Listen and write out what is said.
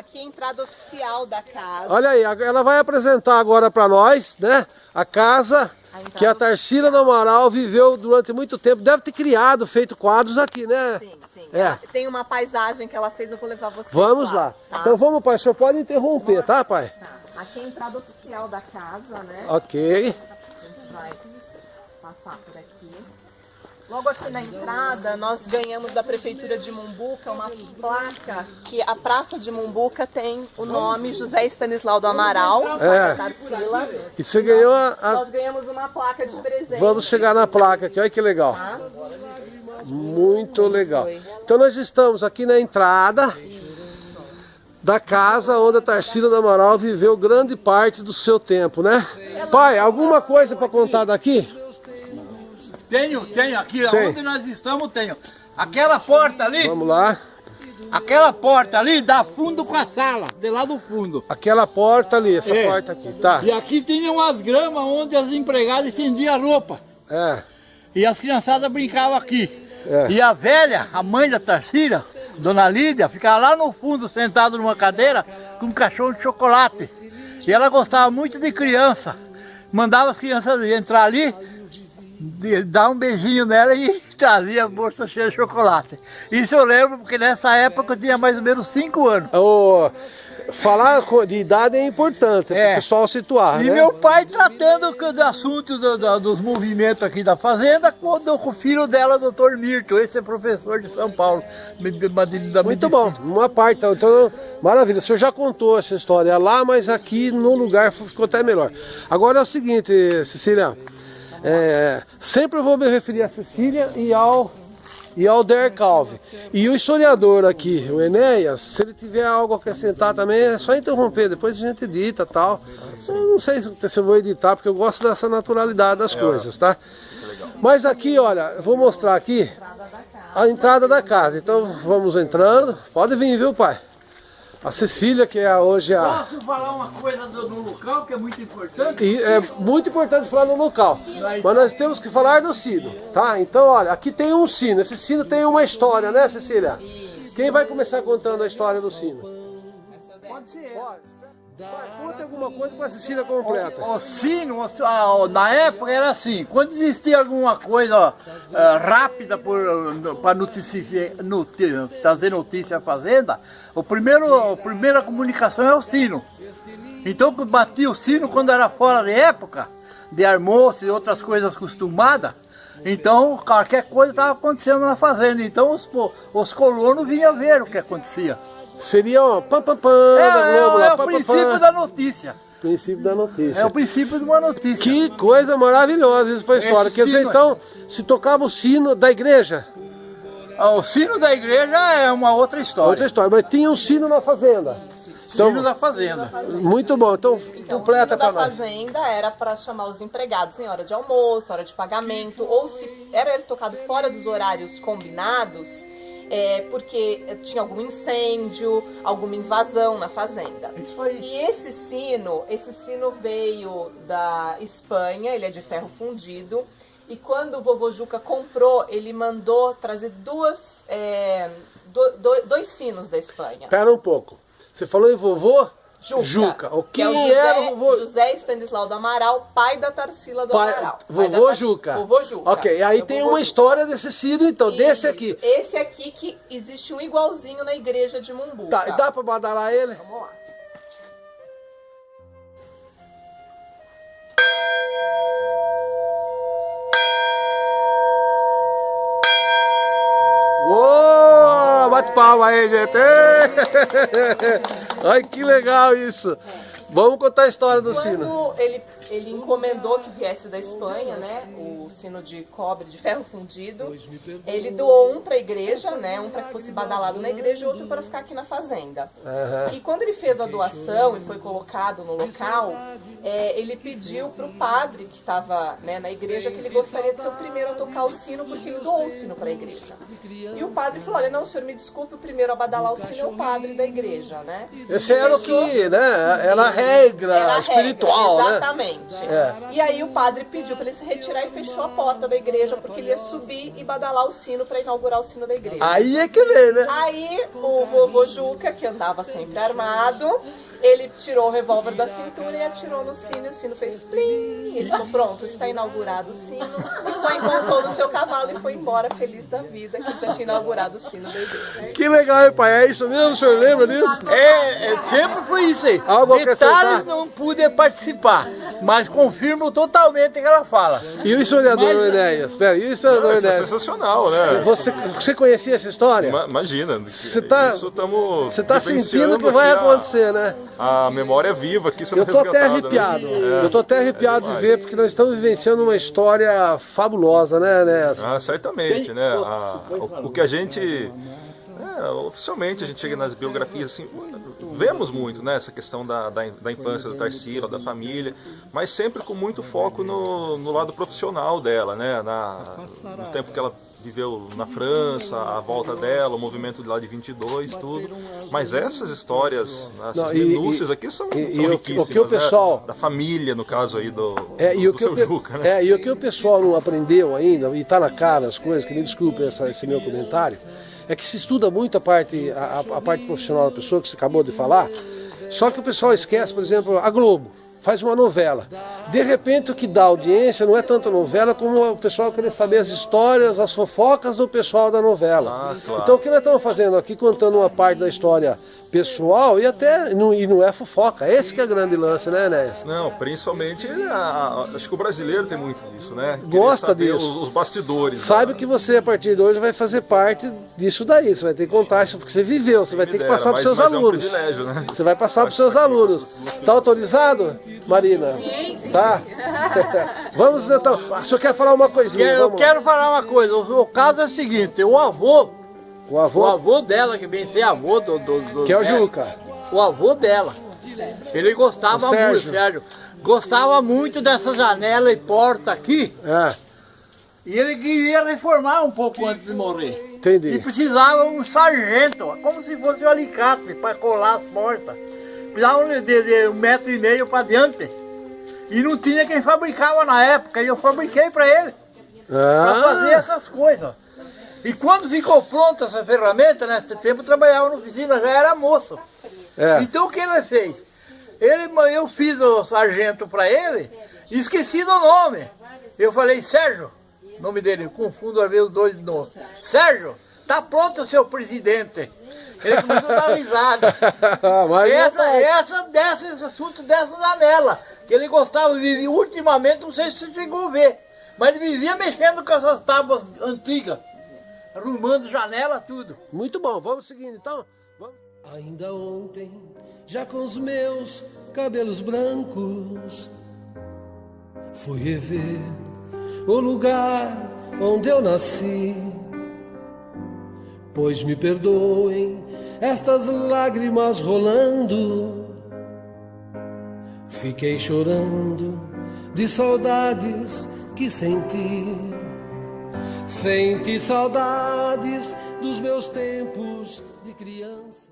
Aqui é a entrada oficial da casa. Olha aí, ela vai apresentar agora para nós, né? A casa que a Tarsila do Amaral viveu durante muito tempo. Deve ter criado, feito quadros aqui, né? Sim, sim. É. Tem uma paisagem que ela fez, eu vou levar vocês Vamos lá. tá? Então vamos, pai. O senhor pode interromper, tá, pai? Tá. Aqui é a entrada oficial da casa, né? Ok. A gente vai passar por aqui. Logo aqui na entrada, nós ganhamos da Prefeitura de Mumbuca uma placa que a Praça de Mumbuca tem o nome José Estanislau do Amaral, da Tarsila. E você ganhou Nós ganhamos uma placa de presente. Vamos chegar na placa aqui, olha que legal. Tá? Muito legal. Então nós estamos aqui na entrada da casa onde a Tarsila do Amaral viveu grande parte do seu tempo, né? Pai, alguma coisa para contar daqui? Tenho aqui, onde nós estamos, tenho. Aquela porta ali, Vamos lá. aquela porta ali dá fundo com a sala, de lá do fundo. Aquela porta ali, essa porta aqui, tá? E aqui tinha umas gramas onde as empregadas estendiam a roupa. É. E as criançadas brincavam aqui. É. E a velha, a mãe da Tarsila, Dona Lídia, ficava lá no fundo, sentada numa cadeira, com um caixão de chocolate. E ela gostava muito de criança. Mandava as crianças entrar ali, dar um beijinho nela e trazia a bolsa cheia de chocolate. Isso eu lembro porque nessa época eu tinha mais ou menos 5 anos. Falar de idade é importante, para o pessoal situar, E né? meu pai tratando do assunto dos movimentos aqui da fazenda com o filho dela, o doutor Mirto. Esse é professor de São Paulo, da Muito bom, uma parte, então, maravilha. O senhor já contou essa história lá, mas aqui no lugar ficou até melhor. Agora é o seguinte, Cecília, sempre eu vou me referir a Cecília e ao Der Calvi. E o historiador aqui, o Enéas, se ele tiver algo a acrescentar também, é só interromper, depois a gente edita e tal. Eu não sei se eu vou editar, porque eu gosto dessa naturalidade das coisas, tá? Mas aqui, olha, eu vou mostrar aqui a entrada da casa. Então vamos entrando. Pode vir, viu, pai? A Cecília, que é hoje a... Posso falar uma coisa no local que é muito importante? E é muito importante falar no local, mas nós temos que falar do sino, tá? Então, olha, aqui tem um sino. Esse sino tem uma história, né, Cecília? Quem vai começar contando a história do sino? Pode ser. Pode. Conta alguma coisa com a Cecília completa. O sino, na época era assim, quando existia alguma coisa rápida para trazer notícia à fazenda, a primeira comunicação é o sino. Então batia o sino quando era fora de época, de almoço e outras coisas costumadas. Então qualquer coisa estava acontecendo na fazenda, então os colonos vinham ver o que acontecia. Seria o pam pam pam É o princípio da notícia. Princípio da notícia. É o princípio de uma notícia. Que coisa maravilhosa isso para a história. Quer dizer, então, se tocava o sino da igreja. O sino da igreja é uma outra história. Outra história, mas tinha um sino na fazenda. Então, Sino da fazenda. Muito bom, então completa para O sino da nós. fazenda era para chamar os empregados em hora de almoço, hora de pagamento, ou se era ele tocado fora dos horários combinados, porque tinha algum incêndio, alguma invasão na fazenda. Isso aí. E esse sino veio da Espanha, ele é de ferro fundido. E quando o vovô Juca comprou, ele mandou trazer dois sinos da Espanha. Espera um pouco. Você falou em vovô? Juca. Quem que é era o vovô? José Estanislau do Amaral, pai da Tarsila do Amaral. Vovô Juca. Vovô Juca. Ok, aí tem uma história desse sino, então, desse aqui. Esse aqui que existe um igualzinho na igreja de Mumbuca. Tá, dá pra badalar ele? Vamos lá. Uou, bate palma aí, gente. Ai, que legal isso. Vamos contar a história do sino. Quando ele encomendou que viesse da Espanha, né, o sino de cobre, de ferro fundido, ele doou um para a igreja, né, um para que fosse badalado na igreja e outro para ficar aqui na fazenda. E quando ele fez a doação e foi colocado no local, ele pediu para o padre que estava, né, na igreja que ele gostaria de ser o primeiro a tocar o sino porque ele doou o sino para a igreja. E o padre falou, olha, não, senhor, me desculpe, o primeiro a badalar o sino é o padre da igreja, né? Esse era o que, né, era a regra Era a espiritual, regra, né? exatamente. É. E aí o padre pediu para ele se retirar e fechou a porta da igreja, porque ele ia subir e badalar o sino para inaugurar o sino da igreja. Aí é que vem, né? Aí o vovô Juca, que andava sempre armado, ele tirou o revólver da cintura e atirou no sino, e o sino fez plim. Ele falou, pronto, está inaugurado o sino. E foi, montou no seu cavalo e foi embora feliz da vida, que já tinha inaugurado o sino da igreja. Que legal, hein, pai? É isso mesmo? O senhor lembra disso? Sempre foi isso aí. Algo a acrescentar? Detalhes não pude participar, mas confirmo totalmente o que ela fala. E o historiador Enéas? Espera, e o historiador Isso é Enéas? sensacional, né? Você conhecia essa história? Imagina. Você tá Vivenciando sentindo que vai aqui acontecer, né? A memória viva aqui sendo Eu tô até resgatada, arrepiado. né? Eu tô até arrepiado de ver, porque nós estamos vivenciando uma história fabulosa, né, Enéas? Certamente, né? O que a gente... oficialmente a gente chega nas biografias assim, vemos muito, né, essa questão da infância da Tarsila, da família, mas sempre com muito foco no lado profissional dela, né, no tempo que ela viveu na França, a volta dela, o movimento de lá de 22, tudo. Mas essas histórias, essas minúcias aqui são riquíssimas, o que o pessoal, né? Da família, no caso aí do seu Juca, né? E o que o pessoal não aprendeu ainda, e tá na cara as coisas, que me desculpe esse meu comentário, é que se estuda muito a parte profissional da pessoa, que você acabou de falar, só que o pessoal esquece, por exemplo, a Globo faz uma novela. De repente o que dá audiência não é tanto a novela como o pessoal querer saber as histórias, as fofocas do pessoal da novela. Claro. Então o que nós estamos fazendo aqui, contando uma parte da história pessoal e não é fofoca. Esse que é o grande lance, né, Enéas? Não, principalmente, acho que o brasileiro tem muito disso, né? Gosta saber disso. Os bastidores. Sabe que você, a partir de hoje, vai fazer parte disso daí. Você vai ter que contar isso, porque você viveu. Você vai ter que passar para os seus alunos. É um privilégio, né? Você vai passar para os seus alunos. Tá autorizado, Marina? Sim. Tá? Vamos então. O senhor quer falar uma coisinha? Eu quero falar uma coisa. O caso é o seguinte: o avô dela, que vem ser avô que é o Juca. O avô dela. Ele gostava muito, Sérgio. Gostava muito dessa janela e porta aqui. E ele queria reformar um pouco antes de morrer. Entendi. E precisava um sargento, como se fosse um alicate para colar as portas. Precisava de 1,5 metros para diante. E não tinha quem fabricava na época. E eu fabriquei para ele. Para fazer essas coisas. E quando ficou pronta essa ferramenta, nesse tempo eu trabalhava na oficina, já era moço. Então o que ele fez? Eu fiz o sargento para ele e esqueci do nome. Eu falei, Sérgio, nome dele, eu confundo às vezes os dois nomes. Sérgio, tá pronto o seu presidente. Ele começou a dar risada. Esse assunto dessa janela, que ele gostava de viver ultimamente, não sei se você chegou a ver, mas ele vivia mexendo com essas tábuas antigas. Arrumando janela, tudo. Muito bom, vamos seguindo então? Vamos. Ainda ontem, já com os meus cabelos brancos, fui rever o lugar onde eu nasci. Pois me perdoem estas lágrimas rolando, fiquei chorando de saudades que senti. Senti saudades dos meus tempos de criança.